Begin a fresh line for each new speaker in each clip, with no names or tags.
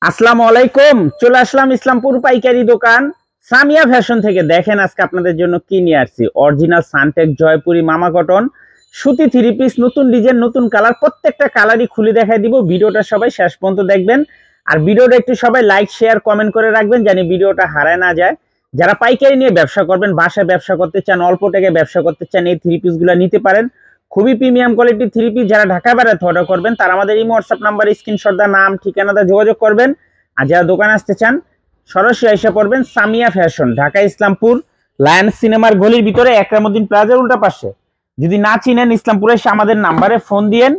আসসালামু আলাইকুম। চলে আসলাম ইসলামপুর পাইকারি দোকান সামিয়া ফ্যাশন থেকে। দেখেন আজকে আপনাদের জন্য কি নিয়ে আসছি। অরিজিনাল সানটেক জয়পুরি মামা কটন সুতি থ্রি পিস, নতুন ডিজাইন, নতুন কালার, প্রত্যেকটা কালারই খুলে দেখাই দিব। ভিডিওটা সবাই শেষ পর্যন্ত দেখবেন, আর ভিডিওটা একটু সবাই লাইক শেয়ার কমেন্ট করে রাখবেন জানি ভিডিওটা হারায় না যায়। যারা পাইকারি নিয়ে ব্যবসা করবেন, বাসায় ব্যবসা করতে চান, অল্প টাকায় ব্যবসা করতে চান, এই থ্রি পিসগুলো নিতে পারেন। খুবই প্রিমিয়াম কোয়ালিটির থ্রি পিস। যারা ঢাকা বেড়াতে অর্ডার করবেন তারা আমাদের এই হোয়াটসঅ্যাপ নাম্বার স্ক্রিনশট দা নাম ঠিকানাটা যোগাযোগ করবেন। আর যারা দোকানে আসতে চান সরাসরি এসে পড়বেন সামিয়া ফ্যাশন, ঢাকা ইসলামপুর লায়ন্স সিনেমার গলির ভিতরে একরামউদ্দিন প্লাজার উল্টা পাশে। যদি না চিনেন ইসলামপুরে এসে আমাদের নাম্বারে ফোন দিয়েন,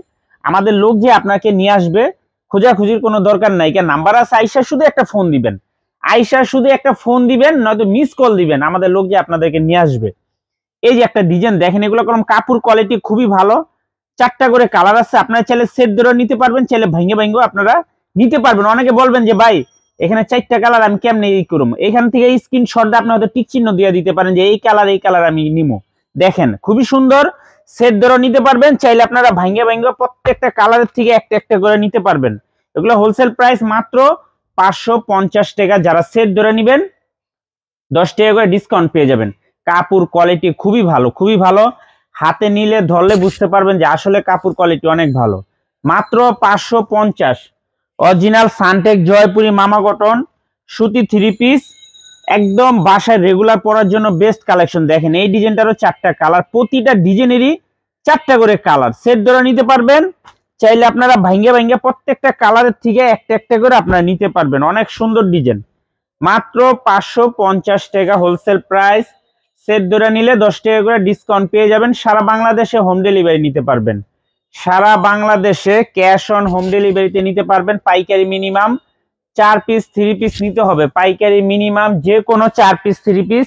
আমাদের লোক যে আপনাকে নিয়ে আসবে। খোঁজাখুঁজির কোনো দরকার নাই, কেন নাম্বার আছে, আইসা শুধু একটা ফোন দিবেন, আইসা শুধু একটা ফোন দিবেন, নয়তো মিস কল দিবেন, আমাদের লোক যে আপনাদেরকে নিয়ে আসবে। এই যে একটা ডিজাইন দেখেন, এগুলো কোন কাপড় কোয়ালিটি খুবই ভালো। চারটা করে কালার আছে, আপনারা চাইলে সেট ধরে নিতে পারবেন, চাইলে ভেঙে ভেঙে আপনারা নিতে পারবেন। অনেকে বলবেন যে ভাই এখানে চারটা কালার আমি কেমনে ই করব, এখান থেকে স্ক্রিনশট দিয়ে আপনি হয়তো টিক চিহ্ন দিয়ে দিতে পারেন যে এই কালার আমি নিবো। দেখেন খুবই সুন্দর, সেট ধরে নিতে পারবেন, চাইলে আপনারা ভেঙে ভেঙে প্রত্যেকটা কালারের থেকে একটা একটা করে নিতে পারবেন। এগুলো হোলসেল প্রাইস মাত্র 550 টাকা। যারা সেট ধরে নেবেন 10 টাকা করে ডিসকাউন্ট পেয়ে যাবেন। কাপড় কোয়ালিটি খুবই ভালো, খুবই ভালো। হাতে নিলে ধরলে বুঝতে পারবেন যে আসলে কাপড় কোয়ালিটি অনেক ভালো। মাত্র 550। অরিজিনাল সানটেক জয়পুরি মামা কটন সুতি থ্রি পিস, একদম বাসায় রেগুলার পরার জন্য বেস্ট কালেকশন। দেখেন এই ডিজাইনটারও চারটা কালার, প্রতিটা ডিজাইনেরই চারটা করে কালার। সেট ধরে নিতে পারবেন, চাইলে আপনারা ভাঙ্গে ভাঙ্গে প্রত্যেকটা কালারের থেকে একটা একটা করে আপনারা নিতে পারবেন। অনেক সুন্দর ডিজাইন। মাত্র 550 টাকা হোলসেল প্রাইস। সেট ধরে নিলে 10 টাকা করে ডিসকাউন্ট পেয়ে যাবেন। সারা বাংলাদেশে হোম ডেলিভারি নিতে পারবেন, সারা বাংলাদেশে ক্যাশ অন হোম ডেলিভারিতে নিতে পারবেন। পাইকারি মিনিমাম 4 পিস 3 পিস নিতে হবে, পাইকারি মিনিমাম যে কোনো 4 পিস 3 পিস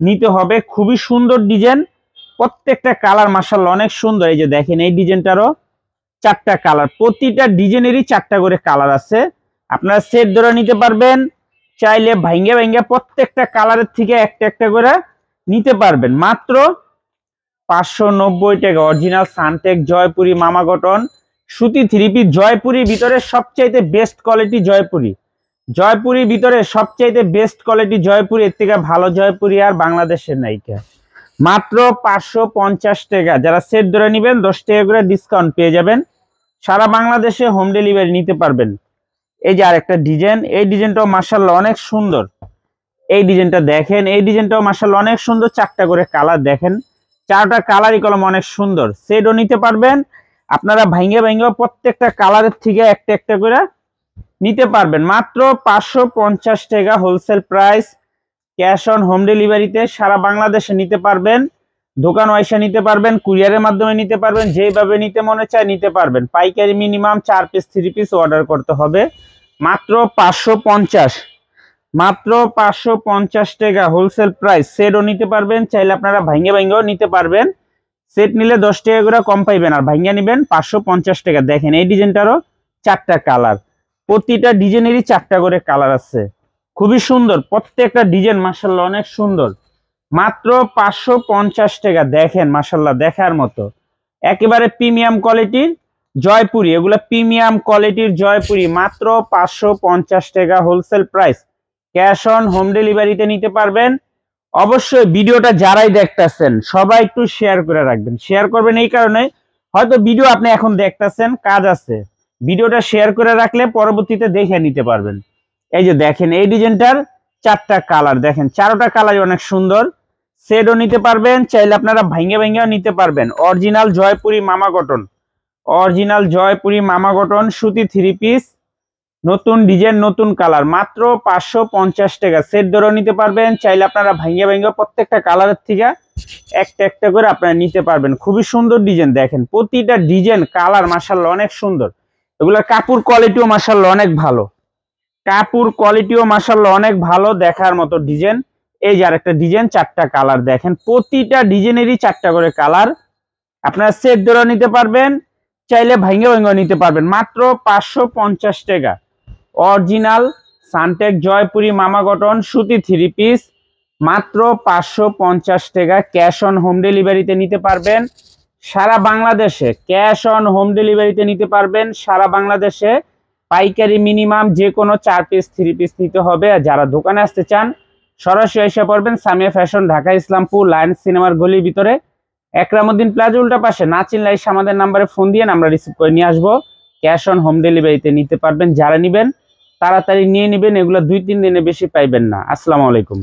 নিতে হবে। খুবই সুন্দর ডিজাইন, প্রত্যেকটা কালার মাশাআল্লাহ অনেক সুন্দর। এই যে দেখেন এই ডিজাইনটারও চারটা কালার, প্রতিটা ডিজাইনেরই চারটা করে কালার আছে। আপনারা সেট ধরে নিতে পারবেন, চাইলে ভাঙ্গে ভাঙ্গে প্রত্যেকটা কালারের থেকে একটা একটা করে নিতে পারবেন। মাত্র 590 টাকা। অরিজিনাল সানটেক জয়পুরি মামা কটন সুতি থ্রি পিস, জয়পুরির ভিতরে সবচাইতে বেস্ট কোয়ালিটি জয়পুরি, জয়পুরির ভিতরে সবচাইতে বেস্ট কোয়ালিটি জয়পুরি, এর থেকে ভালো জয়পুরি আর বাংলাদেশের নায়িকা। মাত্র 550 টাকা। যারা সেট ধরে নেবেন 10 টাকা করে ডিসকাউন্ট পেয়ে যাবেন। সারা বাংলাদেশে হোম ডেলিভারি নিতে পারবেন। এই যে আরেকটা ডিজাইন, এই ডিজাইনটাও মাশাআল্লাহ অনেক সুন্দর। এই ডিজাইনটা দেখেন, এই ডিজাইনটাও মাশাআল্লাহ অনেক সুন্দর। চারটা করে কালার দেখেন, চারটা কালারই কলম অনেক সুন্দর। সেটও নিতে পারবেন, আপনারা ভাঙ্গে ভাঙ্গে প্রত্যেকটা কালারের থেকে একটা একটা করে নিতে পারবেন। মাত্র 550 টাকা wholesale price. Cash on home ডেলিভারিতে সারা বাংলাদেশে নিতে পারবেন। দোকান ওয়াইসা নিতে পারবেন, কুরিয়ারের মাধ্যমে নিতে পারবেন, যেভাবে নিতে মনে চায় নিতে পারবেন। পাইকারি মিনিমাম 4 পিস 3 পিস অর্ডার করতে হবে। মাত্র 550, মাত্র 550 টাকা হোলসেল প্রাইস। সেটও নিতে পারবেন, চাইলে আপনারা ভাঙ্গে ভাঙ্গেও নিতে পারবেন। সেট নিলে 10 টাকা করে কম পাইবেন, আর ভাঙ্গা নেবেন 550 টাকা। দেখেন এই ডিজাইনটারও চারটা কালার, প্রতিটা ডিজাইনেরই চারটা করে কালার আছে। খুবই সুন্দর, প্রত্যেকটা ডিজাইন মাশাআল্লাহ অনেক সুন্দর। মাত্র 550 টাকা। দেখেন মাশাআল্লাহ দেখার মতো, একেবারে প্রিমিয়াম কোয়ালিটির জয়পুরি, এগুলো প্রিমিয়াম কোয়ালিটির জয়পুরি। মাত্র 550 টাকা wholesale price. Cash on home ডেলিভারিতে নিতে পারবেন। অবশ্যই ভিডিওটা যারাই দেখতেছেন সবাই একটু শেয়ার করে রাখবেন। শেয়ার করবেন এই কারণে, হয়তো ভিডিও আপনি এখন দেখতেছেন, কাজ আছে, ভিডিওটা শেয়ার করে রাখলে পরবর্তীতে দেখে নিতে পারবেন। এই যে দেখেন এই ডিজাইনটার চারটা কালার, দেখেন চারটা কালারই অনেক সুন্দর। সেটও নিতে পারবেন, চাইলে আপনারা ভাঙ্গে ভাঙ্গেও নিতে পারবেন। অরিজিনাল জয়পুরি মামা কটন, অরিজিনাল জয়পুরি মামা কটন সুতি থ্রি পিস, নতুন ডিজাইন নতুন কালার। মাত্র 550 টাকা। সেট ধরেও নিতে পারবেন, চাইলে আপনারা ভাঙ্গে ভাঙ্গে প্রত্যেকটা কালারের থেকে একটা একটা করে আপনারা নিতে পারবেন। খুবই সুন্দর ডিজাইন, দেখেন প্রতিটা ডিজাইন কালার মাশাআল্লাহ অনেক সুন্দর। এগুলোর কাপড় কোয়ালিটিও মাশাআল্লাহ অনেক ভালো, কাপড় কোয়ালিটিও মাশাআল্লাহ অনেক ভালো, দেখার মতো ডিজাইন। এই যে আরেকটা ডিজাইন, চারটা কালার দেখেন, প্রতিটা ডিজাইনেরই চারটা করে কালার। আপনারা সেট ধরেও নিতে পারবেন, চাইলে ভাঙ্গে ভাঙ্গেও নিতে পারবেন। মাত্র 550 টাকা। অরিজিনাল সানটেক জয়পুরি মামা কটন সুতি থ্রি পিস, মাত্র 550 টাকা। ক্যাশ অন হোম ডেলিভারিতে নিতে পারবেন সারা বাংলাদেশে, ক্যাশ অন হোম ডেলিভারিতে নিতে পারবেন সারা বাংলাদেশে। পাইকারি মিনিমাম যে কোনো 4 পিস 3 পিস নিতে হবে। আর যারা দোকানে আসতে চান সরাসরি এসে পড়বেন সামিয়া ফ্যাশন, ঢাকা ইসলামপুর লায়ন্স সিনেমার গলির ভিতরে, একরামউদ্দিন প্লাজা উল্টা পাশে। না চিনলে এসে আমাদের নাম্বারে ফোন দিয়ে আমরা রিসিভ করে নিয়ে আসবো। ক্যাশ অন হোম ডেলিভারিতে নিতে পারবেন। যারা নেবেন তাড়াতাড়ি নিয়ে নেবেন, এগুলো 2-3 দিনে বেশি পাইবেন না। আসসালামু আলাইকুম।